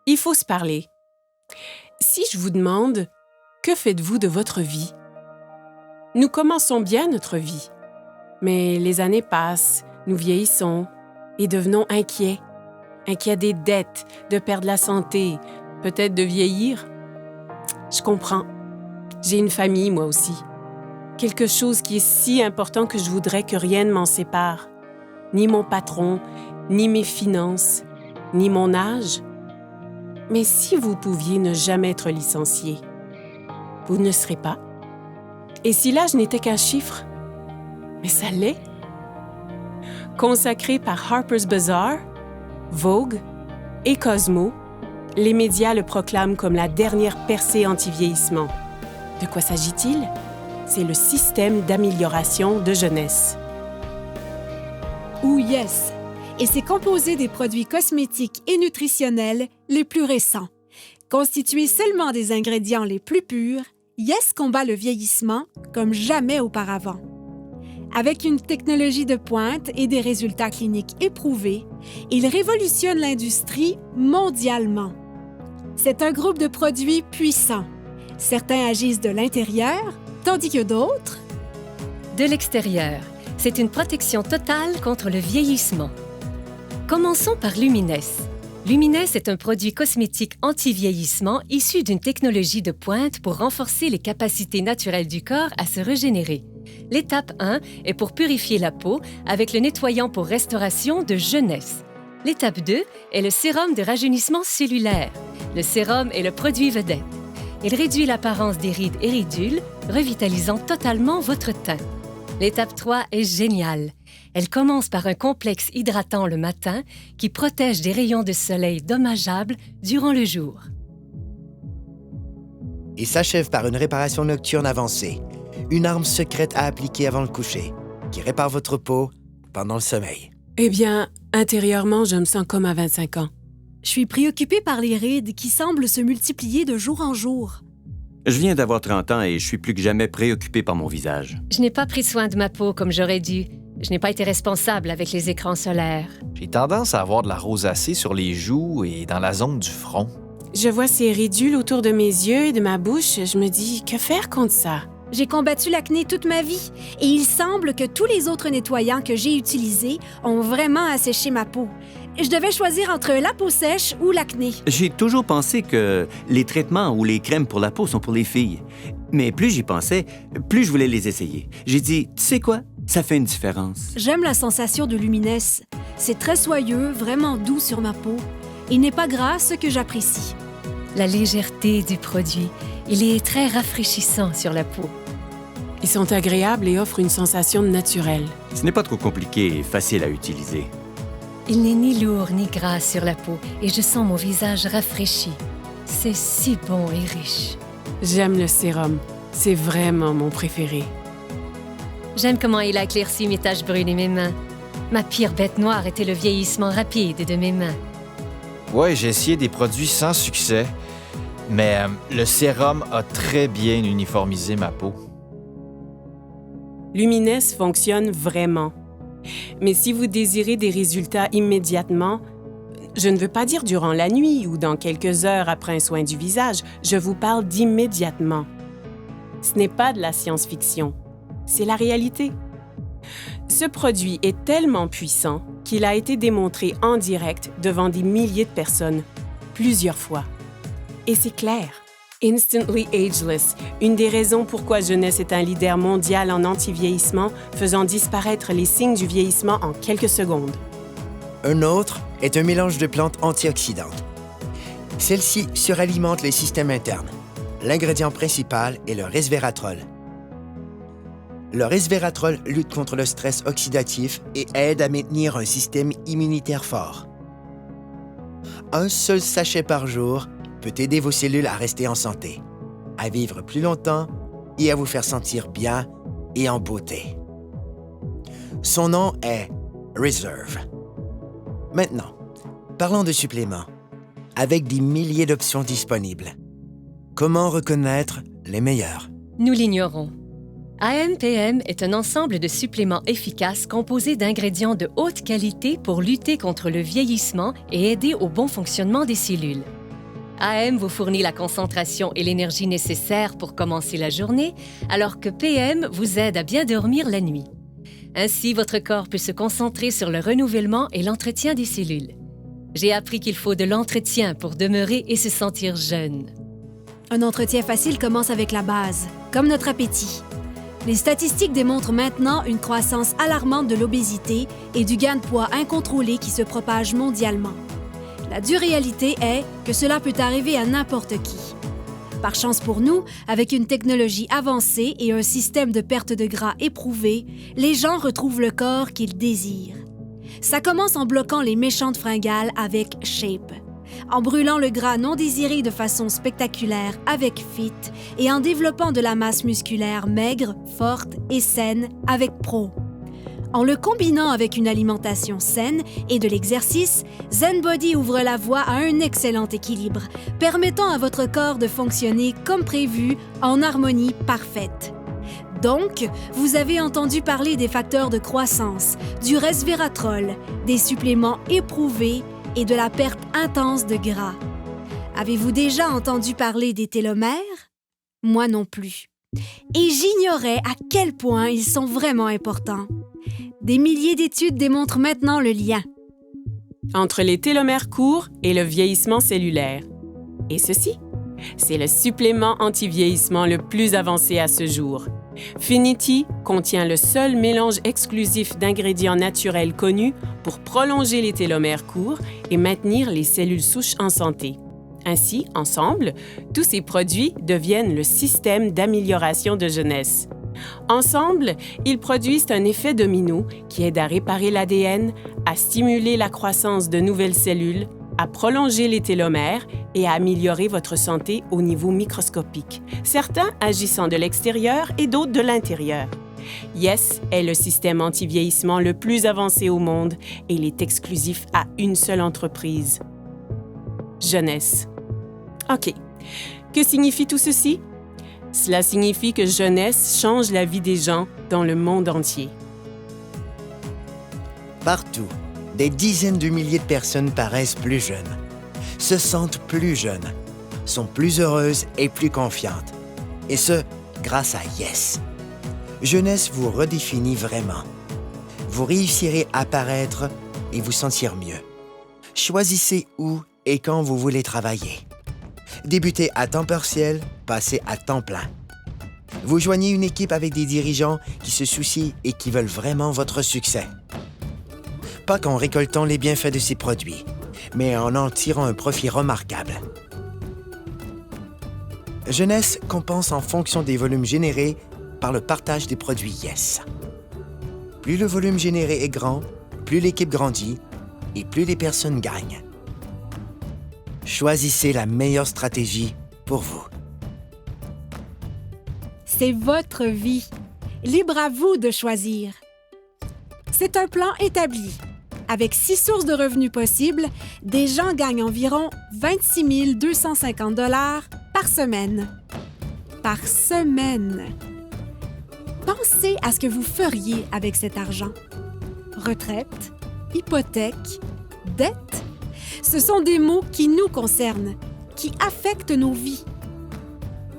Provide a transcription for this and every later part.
Il faut se parler. Si je vous demande, que faites-vous de votre vie? Nous commençons bien notre vie, mais les années passent, nous vieillissons et devenons inquiets. Inquiets des dettes, de perdre la santé, peut-être de vieillir. Je comprends. J'ai une famille, moi aussi. Quelque chose qui est si important que je voudrais que rien ne m'en sépare. Ni mon patron, ni mes finances, ni mon âge. Mais si vous pouviez ne jamais être licencié, vous ne serez pas. Et si l'âge n'était qu'un chiffre? Mais ça l'est. Consacré par Harper's Bazaar, Vogue et Cosmo, les médias le proclament comme la dernière percée anti-vieillissement. De quoi s'agit-il? C'est le système d'amélioration de jeunesse. Ou Yes, et c'est composé des produits cosmétiques et nutritionnels les plus récents. Constitué seulement des ingrédients les plus purs, Yes combat le vieillissement comme jamais auparavant. Avec une technologie de pointe et des résultats cliniques éprouvés, il révolutionne l'industrie mondialement. C'est un groupe de produits puissants. Certains agissent de l'intérieur, tandis que d'autres... De l'extérieur. C'est une protection totale contre le vieillissement. Commençons par Lumines. Lumines est un produit cosmétique anti-vieillissement issu d'une technologie de pointe pour renforcer les capacités naturelles du corps à se régénérer. L'étape 1 est pour purifier la peau avec le nettoyant pour restauration de jeunesse. L'étape 2 est le sérum de rajeunissement cellulaire. Le sérum est le produit vedette. Il réduit l'apparence des rides et ridules, revitalisant totalement votre teint. L'étape 3 est géniale. Elle commence par un complexe hydratant le matin qui protège des rayons de soleil dommageables durant le jour. Et s'achève par une réparation nocturne avancée, une arme secrète à appliquer avant le coucher, qui répare votre peau pendant le sommeil. Eh bien, intérieurement, je me sens comme à 25 ans. Je suis préoccupée par les rides qui semblent se multiplier de jour en jour. Je viens d'avoir 30 ans et je suis plus que jamais préoccupé par mon visage. Je n'ai pas pris soin de ma peau comme j'aurais dû. Je n'ai pas été responsable avec les écrans solaires. J'ai tendance à avoir de la rosacée sur les joues et dans la zone du front. Je vois ces ridules autour de mes yeux et de ma bouche. Je me dis, que faire contre ça? J'ai combattu l'acné toute ma vie et il semble que tous les autres nettoyants que j'ai utilisés ont vraiment asséché ma peau. Je devais choisir entre la peau sèche ou l'acné. J'ai toujours pensé que les traitements ou les crèmes pour la peau sont pour les filles. Mais plus j'y pensais, plus je voulais les essayer. J'ai dit, tu sais quoi? Ça fait une différence. J'aime la sensation de Lumines. C'est très soyeux, vraiment doux sur ma peau. Il n'est pas gras, ce que j'apprécie. La légèreté du produit. Il est très rafraîchissant sur la peau. Ils sont agréables et offrent une sensation naturelle. Ce n'est pas trop compliqué et facile à utiliser. Il n'est ni lourd ni gras sur la peau et je sens mon visage rafraîchi. C'est si bon et riche. J'aime le sérum. C'est vraiment mon préféré. J'aime comment il a éclairci mes taches brunes et mes mains. Ma pire bête noire était le vieillissement rapide de mes mains. Ouais, j'ai essayé des produits sans succès, mais le sérum a très bien uniformisé ma peau. Lumines fonctionne vraiment. Mais si vous désirez des résultats immédiatement, je ne veux pas dire durant la nuit ou dans quelques heures après un soin du visage, je vous parle d'immédiatement. Ce n'est pas de la science-fiction, c'est la réalité. Ce produit est tellement puissant qu'il a été démontré en direct devant des milliers de personnes, plusieurs fois. Et c'est clair. Instantly Ageless, une des raisons pourquoi Jeunesse est un leader mondial en anti-vieillissement, faisant disparaître les signes du vieillissement en quelques secondes. Un autre est un mélange de plantes antioxydantes. Celles-ci suralimentent les systèmes internes. L'ingrédient principal est le resveratrol. Le resveratrol lutte contre le stress oxydatif et aide à maintenir un système immunitaire fort. Un seul sachet par jour peut aider vos cellules à rester en santé, à vivre plus longtemps et à vous faire sentir bien et en beauté. Son nom est Reserve. Maintenant, parlons de suppléments. Avec des milliers d'options disponibles, comment reconnaître les meilleurs? Nous l'ignorons. AMPM est un ensemble de suppléments efficaces composés d'ingrédients de haute qualité pour lutter contre le vieillissement et aider au bon fonctionnement des cellules. AM vous fournit la concentration et l'énergie nécessaires pour commencer la journée, alors que PM vous aide à bien dormir la nuit. Ainsi, votre corps peut se concentrer sur le renouvellement et l'entretien des cellules. J'ai appris qu'il faut de l'entretien pour demeurer et se sentir jeune. Un entretien facile commence avec la base, comme notre appétit. Les statistiques démontrent maintenant une croissance alarmante de l'obésité et du gain de poids incontrôlé qui se propage mondialement. La dure réalité est que cela peut arriver à n'importe qui. Par chance pour nous, avec une technologie avancée et un système de perte de gras éprouvé, les gens retrouvent le corps qu'ils désirent. Ça commence en bloquant les méchantes fringales avec Shape, en brûlant le gras non désiré de façon spectaculaire avec Fit et en développant de la masse musculaire maigre, forte et saine avec Pro. En le combinant avec une alimentation saine et de l'exercice, ZenBody ouvre la voie à un excellent équilibre, permettant à votre corps de fonctionner comme prévu en harmonie parfaite. Donc, vous avez entendu parler des facteurs de croissance, du resveratrol, des suppléments éprouvés et de la perte intense de gras. Avez-vous déjà entendu parler des télomères? Moi non plus. Et j'ignorais à quel point ils sont vraiment importants. Des milliers d'études démontrent maintenant le lien entre les télomères courts et le vieillissement cellulaire. Et ceci, c'est le supplément anti-vieillissement le plus avancé à ce jour. Finity contient le seul mélange exclusif d'ingrédients naturels connus pour prolonger les télomères courts et maintenir les cellules souches en santé. Ainsi, ensemble, tous ces produits deviennent le système d'amélioration de jeunesse. Ensemble, ils produisent un effet domino qui aide à réparer l'ADN, à stimuler la croissance de nouvelles cellules, à prolonger les télomères et à améliorer votre santé au niveau microscopique, certains agissant de l'extérieur et d'autres de l'intérieur. Yes est le système anti-vieillissement le plus avancé au monde et il est exclusif à une seule entreprise. Jeunesse. OK. Que signifie tout ceci? Cela signifie que Jeunesse change la vie des gens dans le monde entier. Partout, des dizaines de milliers de personnes paraissent plus jeunes, se sentent plus jeunes, sont plus heureuses et plus confiantes. Et ce, grâce à Yes. Jeunesse vous redéfinit vraiment. Vous réussirez à paraître et vous sentir mieux. Choisissez où et quand vous voulez travailler. Débutez à temps partiel, passez à temps plein. Vous joignez une équipe avec des dirigeants qui se soucient et qui veulent vraiment votre succès. Pas qu'en récoltant les bienfaits de ces produits, mais en tirant un profit remarquable. Jeunesse compense en fonction des volumes générés par le partage des produits Yes. Plus le volume généré est grand, plus l'équipe grandit et plus les personnes gagnent. Choisissez la meilleure stratégie pour vous. C'est votre vie. Libre à vous de choisir. C'est un plan établi. Avec 6 sources de revenus possibles, des gens gagnent environ 26 250 $ par semaine. Par semaine. Pensez à ce que vous feriez avec cet argent. Retraite, hypothèque, dette. Ce sont des mots qui nous concernent, qui affectent nos vies.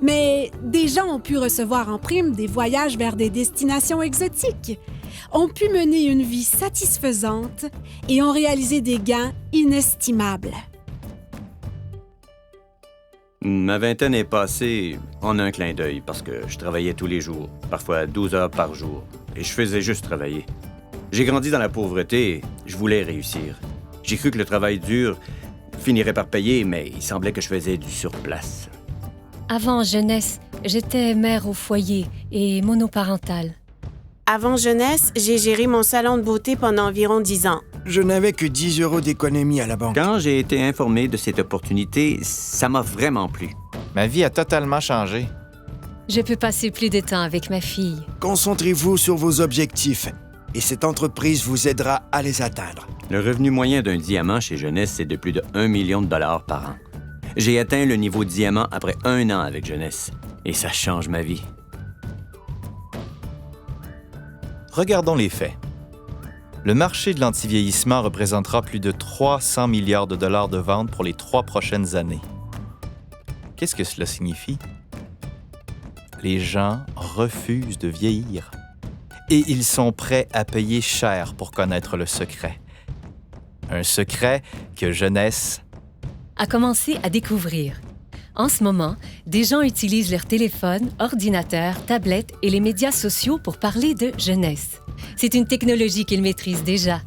Mais des gens ont pu recevoir en prime des voyages vers des destinations exotiques, ont pu mener une vie satisfaisante et ont réalisé des gains inestimables. Ma vingtaine est passée en un clin d'œil parce que je travaillais tous les jours, parfois 12 heures par jour, et je faisais juste travailler. J'ai grandi dans la pauvreté et je voulais réussir. J'ai cru que le travail dur finirait par payer, mais il semblait que je faisais du surplace. Avant Jeunesse, j'étais mère au foyer et monoparentale. Avant Jeunesse, j'ai géré mon salon de beauté pendant environ 10 ans. Je n'avais que 10 € d'économie à la banque. Quand j'ai été informé de cette opportunité, ça m'a vraiment plu. Ma vie a totalement changé. Je peux passer plus de temps avec ma fille. Concentrez-vous sur vos objectifs et cette entreprise vous aidera à les atteindre. Le revenu moyen d'un diamant chez Jeunesse, c'est de plus de 1 million de dollars par an. J'ai atteint le niveau diamant après 1 an avec Jeunesse. Et ça change ma vie. Regardons les faits. Le marché de l'antivieillissement représentera plus de 300 milliards de dollars de ventes pour les 3 prochaines années. Qu'est-ce que cela signifie? Les gens refusent de vieillir. Et ils sont prêts à payer cher pour connaître le secret. Un secret que Jeunesse A commencé à découvrir. En ce moment, des gens utilisent leur téléphone, ordinateur, tablette et les médias sociaux pour parler de jeunesse. C'est une technologie qu'ils maîtrisent déjà.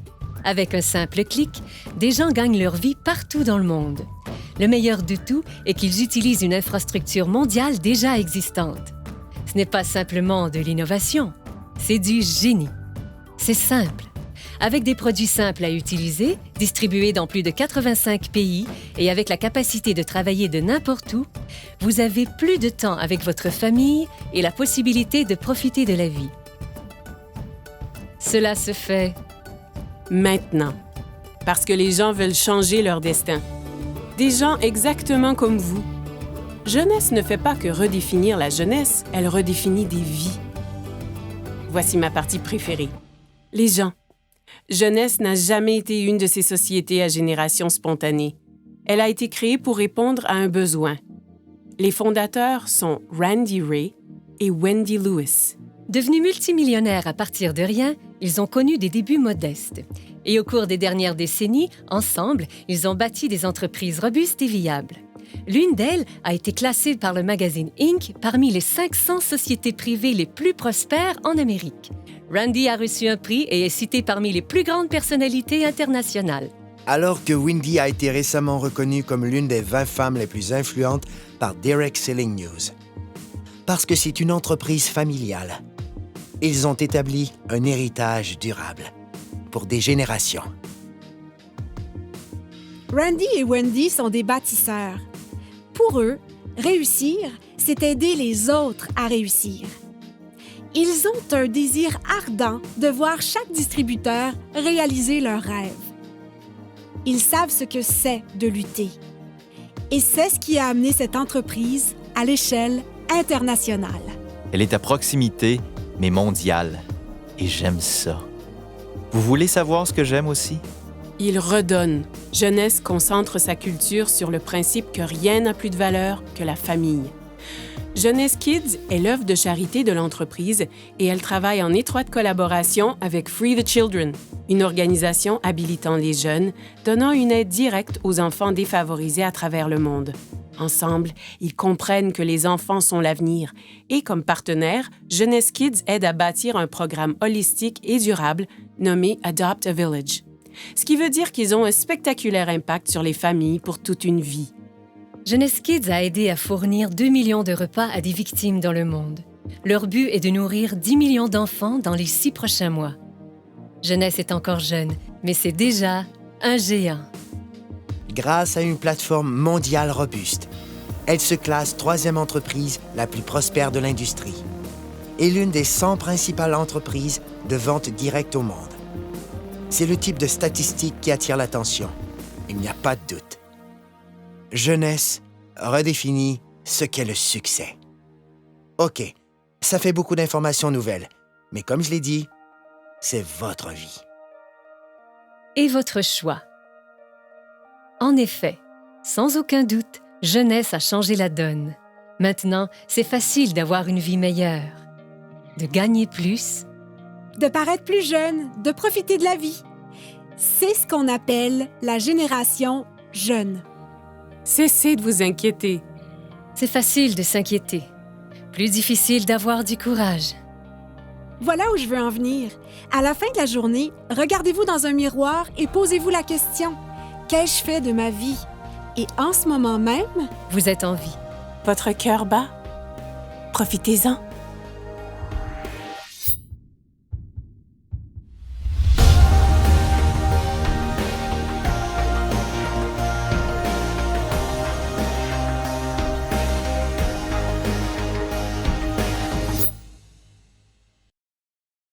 Avec un simple clic, des gens gagnent leur vie partout dans le monde. Le meilleur de tout est qu'ils utilisent une infrastructure mondiale déjà existante. Ce n'est pas simplement de l'innovation, c'est du génie. C'est simple. Avec des produits simples à utiliser, distribués dans plus de 85 pays et avec la capacité de travailler de n'importe où, vous avez plus de temps avec votre famille et la possibilité de profiter de la vie. Cela se fait Maintenant, parce que les gens veulent changer leur destin. Des gens exactement comme vous. Jeunesse ne fait pas que redéfinir la jeunesse, elle redéfinit des vies. Voici ma partie préférée. Les gens. Jeunesse n'a jamais été une de ces sociétés à génération spontanée. Elle a été créée pour répondre à un besoin. Les fondateurs sont Randy Ray et Wendy Lewis. Devenus multimillionnaires à partir de rien, ils ont connu des débuts modestes. Et au cours des dernières décennies, ensemble, ils ont bâti des entreprises robustes et viables. L'une d'elles a été classée par le magazine Inc. parmi les 500 sociétés privées les plus prospères en Amérique. Randy a reçu un prix et est cité parmi les plus grandes personnalités internationales. Alors que Wendy a été récemment reconnue comme l'une des 20 femmes les plus influentes par Derek Selling News. Parce que c'est une entreprise familiale. Ils ont établi un héritage durable pour des générations. Randy et Wendy sont des bâtisseurs. Pour eux, réussir, c'est aider les autres à réussir. Ils ont un désir ardent de voir chaque distributeur réaliser leurs rêves. Ils savent ce que c'est de lutter. Et c'est ce qui a amené cette entreprise à l'échelle internationale. Elle est à proximité, mais mondiale. Et j'aime ça. Vous voulez savoir ce que j'aime aussi? Il redonne. Jeunesse concentre sa culture sur le principe que rien n'a plus de valeur que la famille. Jeunesse Kids est l'œuvre de charité de l'entreprise et elle travaille en étroite collaboration avec Free the Children, une organisation habilitant les jeunes, donnant une aide directe aux enfants défavorisés à travers le monde. Ensemble, ils comprennent que les enfants sont l'avenir et, comme partenaire, Jeunesse Kids aide à bâtir un programme holistique et durable nommé Adopt a Village. Ce qui veut dire qu'ils ont un spectaculaire impact sur les familles pour toute une vie. Jeunesse Kids a aidé à fournir 2 millions de repas à des victimes dans le monde. Leur but est de nourrir 10 millions d'enfants dans les 6 prochains mois. Jeunesse est encore jeune, mais c'est déjà un géant. Grâce à une plateforme mondiale robuste, elle se classe 3e entreprise la plus prospère de l'industrie et l'une des 100 principales entreprises de vente directe au monde. C'est le type de statistique qui attire l'attention. Il n'y a pas de doute. Jeunesse redéfinit ce qu'est le succès. OK, ça fait beaucoup d'informations nouvelles, mais comme je l'ai dit, c'est votre vie. Et votre choix. En effet, sans aucun doute, Jeunesse a changé la donne. Maintenant, c'est facile d'avoir une vie meilleure, de gagner plus, De paraître plus jeune, de profiter de la vie. C'est ce qu'on appelle la génération jeune. Cessez de vous inquiéter. C'est facile de s'inquiéter. Plus difficile d'avoir du courage. Voilà où je veux en venir. À la fin de la journée, regardez-vous dans un miroir et posez-vous la question « Qu'ai-je fait de ma vie? » Et en ce moment même, Vous êtes en vie. Votre cœur bat? Profitez-en.